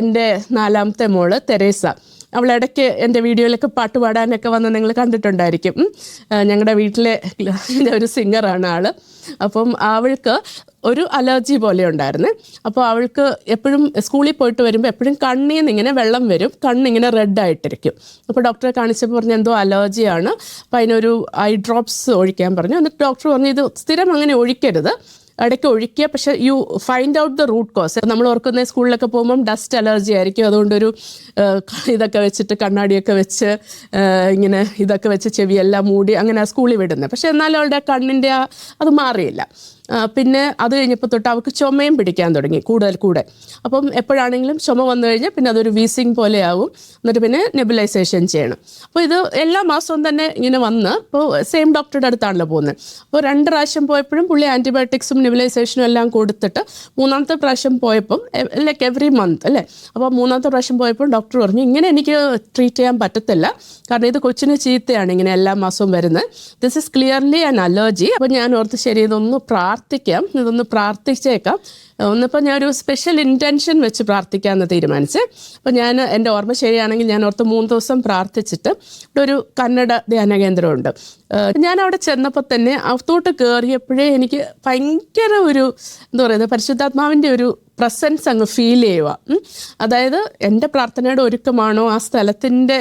എൻ്റെ 4ാമത്തെ മോള് തെരേസ. അവൾ ഇടയ്ക്ക് എൻ്റെ വീഡിയോയിലൊക്കെ പാട്ട് പാടാനൊക്കെ വന്ന് നിങ്ങൾ കണ്ടിട്ടുണ്ടായിരിക്കും. ഞങ്ങളുടെ വീട്ടിലെ ഒരു സിംഗറാണ് ആൾ. അപ്പം അവൾക്ക് ഒരു അലർജി പോലെ ഉണ്ടായിരുന്നു. അപ്പോൾ അവൾക്ക് എപ്പോഴും സ്കൂളിൽ പോയിട്ട് വരുമ്പോൾ എപ്പോഴും കണ്ണിൽ നിന്ന് ഇങ്ങനെ വെള്ളം വരും, കണ്ണിങ്ങനെ റെഡായിട്ടിരിക്കും. അപ്പോൾ ഡോക്ടറെ കാണിച്ചപ്പോൾ പറഞ്ഞു എന്തോ അലർജിയാണ്, അപ്പോൾ അതിനൊരു ഐ ഡ്രോപ്സ് ഒഴിക്കാൻ പറഞ്ഞു. എന്നിട്ട് ഡോക്ടർ പറഞ്ഞു ഇത് സ്ഥിരം അങ്ങനെ ഒഴിക്കരുത്, ഇടയ്ക്ക് ഒഴിക്കുക, പക്ഷേ you find out the root cause. നമ്മൾ ഓർക്കുന്ന സ്കൂളിലൊക്കെ പോകുമ്പം ഡസ്റ്റ് അലർജി ആയിരിക്കും, അതുകൊണ്ടൊരു ഇതൊക്കെ വെച്ചിട്ട് കണ്ണാടിയൊക്കെ വെച്ച് ഇങ്ങനെ ഇതൊക്കെ വെച്ച് ചെവിയെല്ലാം മൂടി അങ്ങനെ സ്കൂളിൽ വിടുന്നത്. പക്ഷേ എന്നാലും അവളുടെ കണ്ണിൻ്റെ അത് മാറിയില്ല. പിന്നെ അത് കഴിഞ്ഞപ്പോൾ തൊട്ട് അവൾക്ക് ചുമയും പിടിക്കാൻ തുടങ്ങി കൂടുതൽ. അപ്പം എപ്പോഴാണെങ്കിലും ചുമ വന്നു കഴിഞ്ഞാൽ പിന്നെ അതൊരു വീസിങ് പോലെ ആവും. എന്നിട്ട് പിന്നെ നെബുലൈസേഷൻ ചെയ്യണം. അപ്പോൾ ഇത് എല്ലാ മാസവും തന്നെ ഇങ്ങനെ വന്ന് ഇപ്പോൾ സെയിം ഡോക്ടറുടെ അടുത്താണല്ലോ പോകുന്നത്. അപ്പോൾ 2 പ്രാവശ്യം പോയപ്പോഴും പുള്ളി ആൻറ്റിബയോട്ടിക്സും നെബുലൈസേഷനും എല്ലാം കൊടുത്തിട്ട് 3ാമത്തെ പ്രാവശ്യം പോയപ്പം ലൈക്ക് എവറി മന്ത് അല്ലേ. അപ്പോൾ 3ാമത്തെ പ്രാവശ്യം പോയപ്പോൾ ഡോക്ടർ പറഞ്ഞു ഇങ്ങനെ എനിക്ക് ട്രീറ്റ് ചെയ്യാൻ പറ്റത്തില്ല, കാരണം ഇത് കൊച്ചിന് ചീത്തയാണ് ഇങ്ങനെ എല്ലാ മാസവും വരുന്നത്. This is clearly an allergy. അപ്പോൾ ഞാൻ ഓർത്ത് ശരി ഇതൊന്ന് ഇതൊന്ന് പ്രാർത്ഥിച്ചേക്കാം. ഒന്നിപ്പോൾ ഞാനൊരു സ്പെഷ്യൽ ഇൻറ്റൻഷൻ വെച്ച് പ്രാർത്ഥിക്കാമെന്ന് തീരുമാനിച്ച്. അപ്പോൾ ഞാൻ എൻ്റെ ഓർമ്മ ശരിയാണെങ്കിൽ ഞാൻ ഓർത്ത് 3 ദിവസം പ്രാർത്ഥിച്ചിട്ട് ഇവിടെ ഒരു കന്നഡ ധ്യാന കേന്ദ്രമുണ്ട്. ഞാൻ അവിടെ ചെന്നപ്പോൾ തന്നെ അകത്തോട്ട് കയറിയപ്പോഴേ എനിക്ക് ഭയങ്കര ഒരു എന്താ പറയുന്നത് പരിശുദ്ധാത്മാവിൻ്റെ ഒരു പ്രസൻസ് അങ്ങ് ഫീൽ ചെയ്യുക. അതായത് എൻ്റെ പ്രാർത്ഥനയുടെ ഒരുക്കമാണോ ആ സ്ഥലത്തിൻ്റെ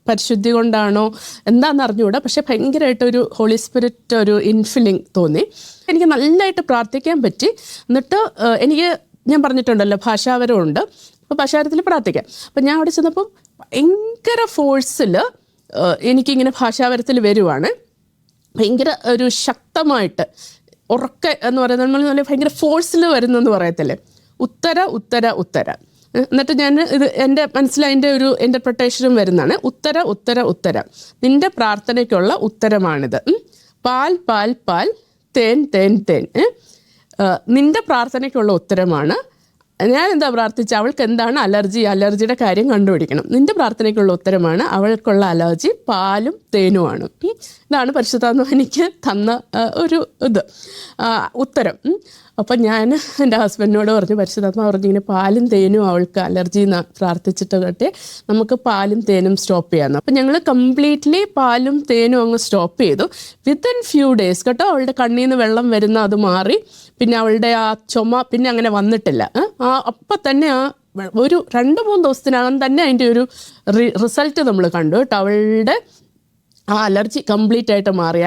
പരിശുദ്ധി കൊണ്ടാണോ എന്താണെന്ന് അറിഞ്ഞുകൂടാ, പക്ഷേ ഭയങ്കരമായിട്ടൊരു ഹോളി സ്പിരിറ്റ് ഒരു ഇൻഫിലിംഗ് തോന്നി. എനിക്ക് നല്ലതായിട്ട് പ്രാർത്ഥിക്കാൻ പറ്റി. എന്നിട്ട് ഞാൻ പറഞ്ഞിട്ടുണ്ടല്ലോ ഭാഷാവരമുണ്ട്, അപ്പോൾ ഭാഷാവരത്തിൽ പ്രാർത്ഥിക്കാം. അപ്പം ഞാൻ അവിടെ ചെന്നപ്പം ഭയങ്കര ഫോഴ്സിൽ എനിക്കിങ്ങനെ ഭാഷാവരത്തിൽ വരുവാണ്, ഭയങ്കര ഒരു ശക്തമായിട്ട് ഉറക്കെ എന്ന് പറയുന്നത് നമ്മൾ നല്ല ഭയങ്കര ഫോഴ്സിൽ വരുന്നെന്ന് പറയത്തില്ലേ, ഉത്തര ഉത്തര ഉത്തര. എന്നിട്ട് ഞാൻ ഇത് എൻ്റെ മനസ്സിലതിൻ്റെ ഒരു ഇൻ്റർപ്രിട്ടേഷനും വരുന്നതാണ്. ഉത്തര ഉത്തര ഉത്തര, നിൻ്റെ പ്രാർത്ഥനയ്ക്കുള്ള ഉത്തരമാണിത്. പാൽ പാൽ പാൽ, തേൻ തേൻ തേൻ, നിൻ്റെ പ്രാർത്ഥനയ്ക്കുള്ള ഉത്തരമാണ്. ഞാൻ എന്താ പ്രാർത്ഥിച്ച അവൾക്ക് എന്താണ് അലർജിയുടെ കാര്യം കണ്ടുപിടിക്കണം. നിൻ്റെ പ്രാർത്ഥനയ്ക്കുള്ള ഉത്തരമാണ് അവൾക്കുള്ള അലർജി പാലും തേനുമാണ്. ഇതാണ് പരിശുദ്ധാത്മാവ് എനിക്ക് തന്ന ഒരു ഉത്തരം. അപ്പം ഞാൻ എൻ്റെ ഹസ്ബൻഡിനോട് പറഞ്ഞു, പരിശുദ്ധാത്മാവ് പറഞ്ഞു ഇങ്ങനെ പാലും തേനും അവൾക്ക് അലർജി എന്ന് പ്രാർത്ഥിച്ചിട്ട് കേട്ടെ നമുക്ക് പാലും തേനും സ്റ്റോപ്പ് ചെയ്യാമെന്ന്. അപ്പം ഞങ്ങൾ കംപ്ലീറ്റ്ലി പാലും തേനും അങ്ങ് സ്റ്റോപ്പ് ചെയ്തു. വിത്തിൻ ഫ്യൂ ഡേയ്സ് കേട്ടോ അവളുടെ കണ്ണിൽ നിന്ന് വെള്ളം വരുന്ന അത് മാറി. പിന്നെ അവളുടെ ആ ചുമ പിന്നെ അങ്ങനെ വന്നിട്ടില്ല. അപ്പം തന്നെ ഒരു 2-3 ദിവസത്തിനകം തന്നെ അതിൻ്റെ ഒരു റിസൾട്ട് നമ്മൾ കണ്ടു കേട്ടോ. അവളുടെ ആ അലർജി കംപ്ലീറ്റ് ആയിട്ട് മാറിയ